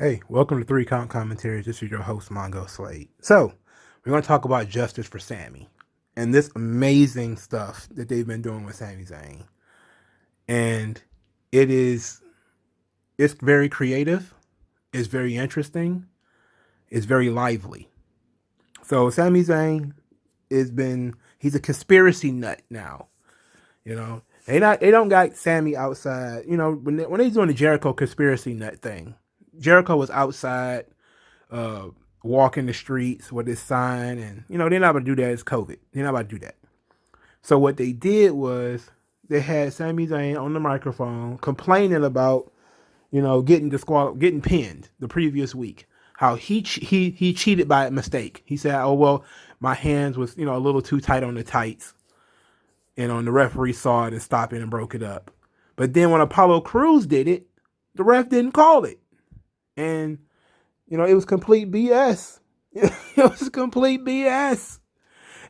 Hey, welcome to Three Count Commentaries. This is your host, Mongo Slade. So, we're going to talk about Justice for Sammy and this amazing stuff that they've been doing with Sami Zayn. And it's very creative, it's very interesting, it's very lively. So, Sami Zayn he's a conspiracy nut now. You know, they don't got Sammy outside. You know, when they doing the Jericho conspiracy nut thing, Jericho was outside, walking the streets with his sign, and they're not about to do that. It's COVID. They're not about to do that. So what they did was they had Sami Zayn on the microphone complaining about getting pinned the previous week. How he cheated by mistake. He said, "Oh well, my hands was a little too tight on the tights." And the referee saw it and stopped it and broke it up. But then when Apollo Crews did it, the ref didn't call it. And, it was complete BS. It was complete BS.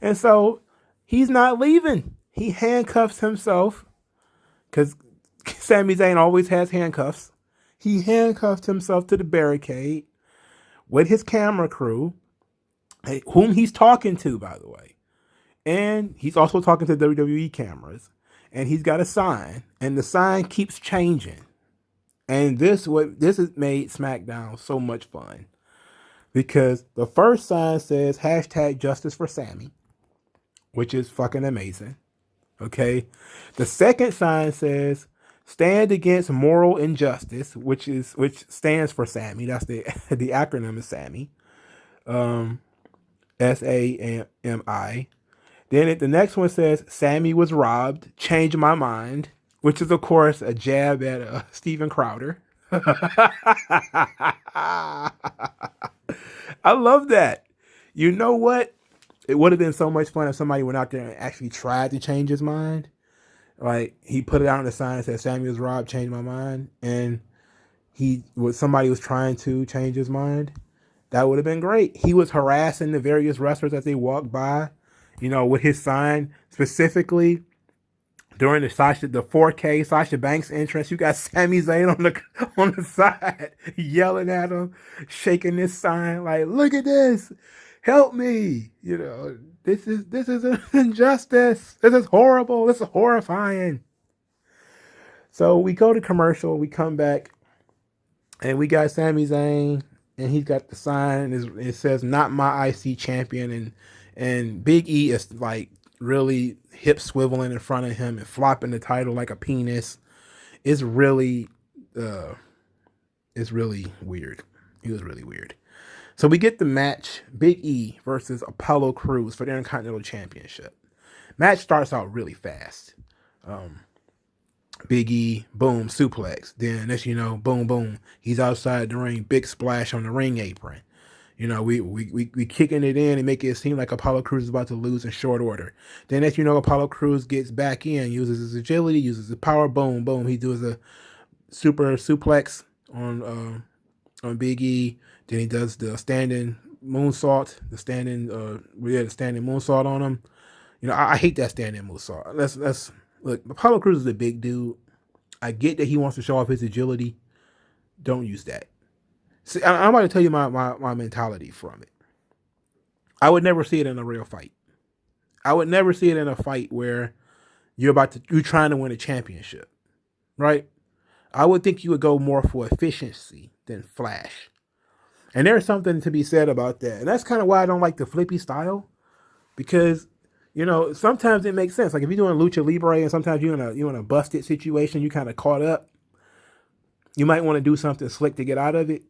And so he's not leaving. He handcuffs himself because Sami Zayn always has handcuffs. He handcuffed himself to the barricade with his camera crew, whom he's talking to, by the way. And he's also talking to WWE cameras. And he's got a sign. And the sign keeps changing. And this has made Smackdown so much fun. Because the first sign says #JusticeForSami, which is fucking amazing. Okay. The second sign says stand against moral injustice, which stands for Sammy. That's the acronym is Sammy. SAMI. Then the next one says, Sammy was robbed, change my mind, which is, of course, a jab at Steven Crowder. I love that. You know what? It would have been so much fun if somebody went out there and actually tried to change his mind. Like, he put it out on the sign and said, Sammy was robbed, change my mind. And somebody was trying to change his mind. That would have been great. He was harassing the various wrestlers as they walked by. With his sign, specifically during the 4K Sasha Banks entrance, you got Sami Zayn on the side yelling at him, shaking this sign like, "Look at this, help me!" This is an injustice. This is horrible. This is horrifying. So we go to commercial. We come back, and we got Sami Zayn, and he's got the sign. And it says, "Not my IC champion," and Big E is like really hip swiveling in front of him and flopping the title like a penis. It's really weird. It was really weird. So we get the match, Big E versus Apollo Crews for the Intercontinental Championship. Match starts out really fast. Big E, boom, suplex. Then as you know, boom, boom. He's outside the ring, big splash on the ring apron. We kicking it in and making it seem like Apollo Crews is about to lose in short order. Then as you know, Apollo Crews gets back in, uses his agility, uses his power, boom, boom. He does a super suplex on Big E. Then he does the standing moonsault, the standing moonsault on him. I hate that standing moonsault. Let's look. Apollo Crews is a big dude. I get that he wants to show off his agility. Don't use that. See, I'm about to tell you my mentality from it. I would never see it in a real fight. I would never see it in a fight where you're trying to win a championship, right? I would think you would go more for efficiency than flash. And there's something to be said about that. And that's kind of why I don't like the flippy style. Because, sometimes it makes sense. Like if you're doing lucha libre and sometimes you're in a busted situation, you kind of caught up. You might want to do something slick to get out of it.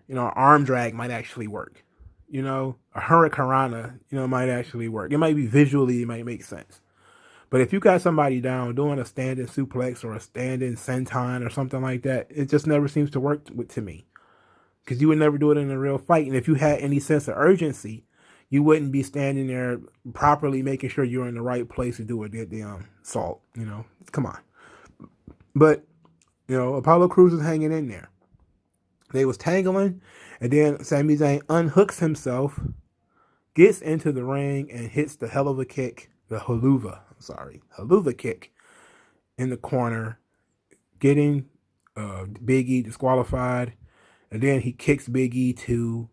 An arm drag might actually work. A hurricanrana, might actually work. It might be visually, it might make sense. But if you got somebody down doing a standing suplex or a standing senton or something like that, it just never seems to work to me. Because you would never do it in a real fight. And if you had any sense of urgency, you wouldn't be standing there properly making sure you're in the right place to do a damn assault. Come on. But, Apollo Crews is hanging in there. They was tangling, and then Sami Zayn unhooks himself, gets into the ring, and hits the haluva kick in the corner, getting Big E disqualified. And then he kicks Big E too,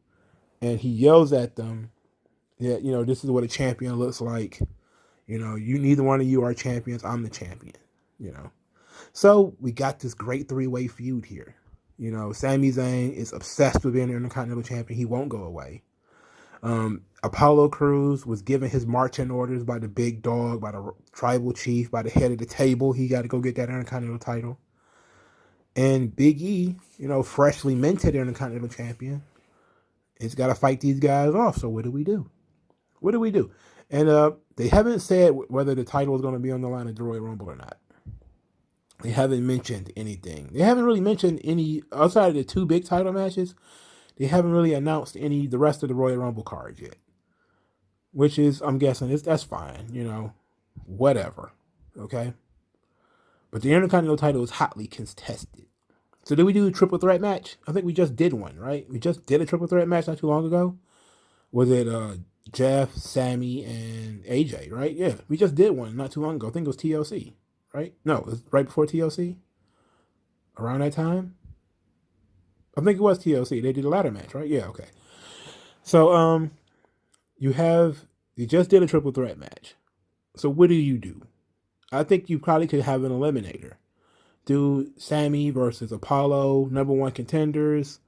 and he yells at them that, this is what a champion looks like. You neither one of you are champions. I'm the champion. So we got this great three-way feud here. Sami Zayn is obsessed with being the Intercontinental Champion. He won't go away. Apollo Crews was given his marching orders by the big dog, by the tribal chief, by the head of the table. He got to go get that Intercontinental title. And Big E, freshly minted Intercontinental Champion, it's got to fight these guys off. So what do we do? And they haven't said whether the title is going to be on the line at the Royal Rumble or not. They haven't mentioned anything. They haven't really mentioned any, outside of the two big title matches, they haven't really announced the rest of the Royal Rumble cards yet. Which is, I'm guessing, that's fine, whatever. Okay? But the Intercontinental title is hotly contested. So did we do a triple threat match? I think we just did one, right? We just did a triple threat match not too long ago. Was it Jeff, Sammy, and AJ, right? Yeah, we just did one not too long ago. I think it was TLC, right? No, it was right before TLC. Around that time? I think it was TLC. They did a ladder match, right? Yeah, okay. So, you just did a triple threat match. So what do? I think you probably could have an eliminator. Do Sammy versus Apollo, number one contenders,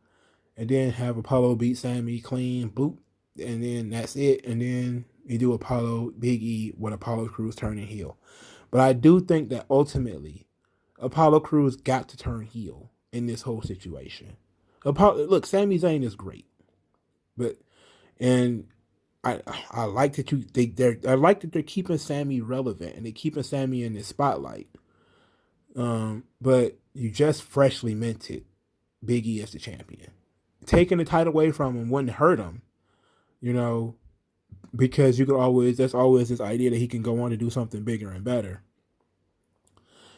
and then have Apollo beat Sammy clean, boop, and then that's it. And then you do Apollo, Big E, with Apollo Crews turning heel. But I do think that ultimately, Apollo Crews got to turn heel in this whole situation. Look, Sami Zayn is great, and I like that I like that they're keeping Sammy relevant and they're keeping Sammy in the spotlight. But you just freshly minted Big E as the champion. Taking the title away from him wouldn't hurt him, because there's always this idea that he can go on to do something bigger and better.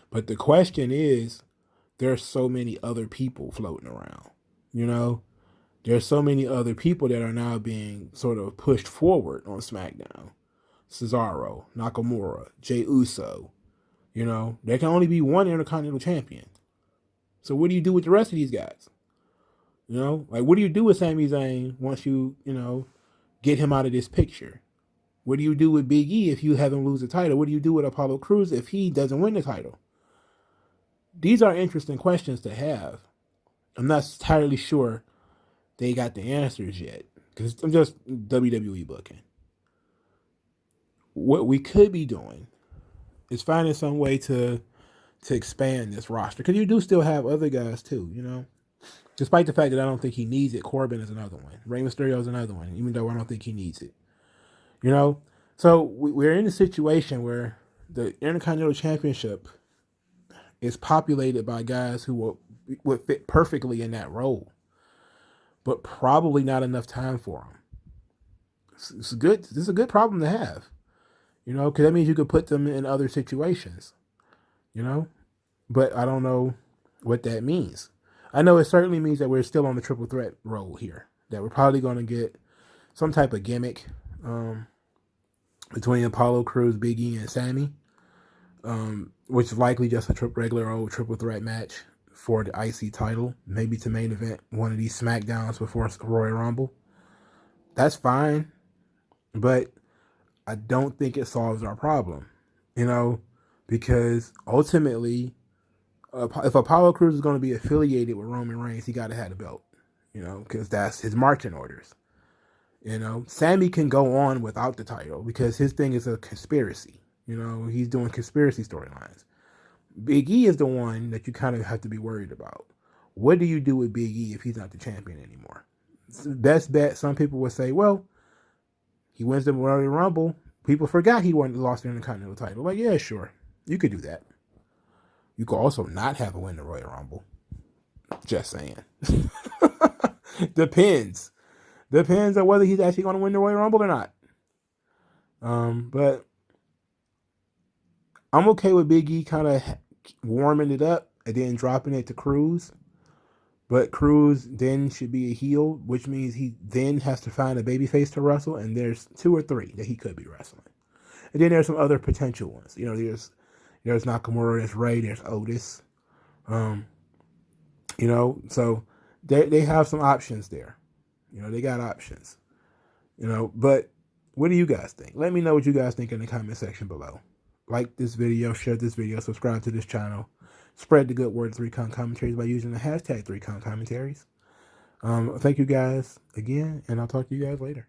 But the question is, there's so many other people floating around, There's so many other people that are now being sort of pushed forward on SmackDown. Cesaro, Nakamura, Jey Uso. There can only be one Intercontinental Champion. So what do you do with the rest of these guys? What do you do with Sami Zayn once you, get him out of this picture? What do you do with Big E if you have him lose the title? What do you do with Apollo Crews if he doesn't win the title? These are interesting questions to have. I'm not entirely sure they got the answers yet, because I'm just WWE booking. What we could be doing is finding some way to expand this roster, because you do still have other guys too, despite the fact that I don't think he needs it. Corbin is another one. Rey Mysterio is another one, even though I don't think he needs it. So we're in a situation where the Intercontinental Championship is populated by guys who would fit perfectly in that role, but probably not enough time for them. It's good. This is a good problem to have, because that means you could put them in other situations, but I don't know what that means. I know it certainly means that we're still on the triple threat role here, that we're probably going to get some type of gimmick between Apollo Crews, Big E, and Sammy, which is likely just a regular old triple threat match for the IC title, maybe to main event one of these Smackdowns before Royal Rumble. That's fine, but I don't think it solves our problem, because ultimately, if Apollo Crews is going to be affiliated with Roman Reigns, he got to have the belt, because that's his marching orders. Sammy can go on without the title because his thing is a conspiracy. He's doing conspiracy storylines. Big E is the one that you kind of have to be worried about. What do you do with Big E if he's not the champion anymore? Best bet, some people would say, well, he wins the Royal Rumble. People forgot he lost the Intercontinental title. Like, yeah, sure. You could do that. You could also not have a win the Royal Rumble. Just saying. Depends on whether he's actually going to win the Royal Rumble or not. But I'm okay with Big E kind of warming it up and then dropping it to Crews. But Crews then should be a heel, which means he then has to find a babyface to wrestle, and there's 2 or 3 that he could be wrestling. And then there's some other potential ones. There's Nakamura, there's Ray, there's Otis. So they have some options there. You know, they got options. You know, but what do you guys think? Let me know what you guys think in the comment section below. Like this video, share this video, subscribe to this channel. Spread the good word 3Con Commentaries by using the hashtag 3Con Commentaries. Thank you guys again, and I'll talk to you guys later.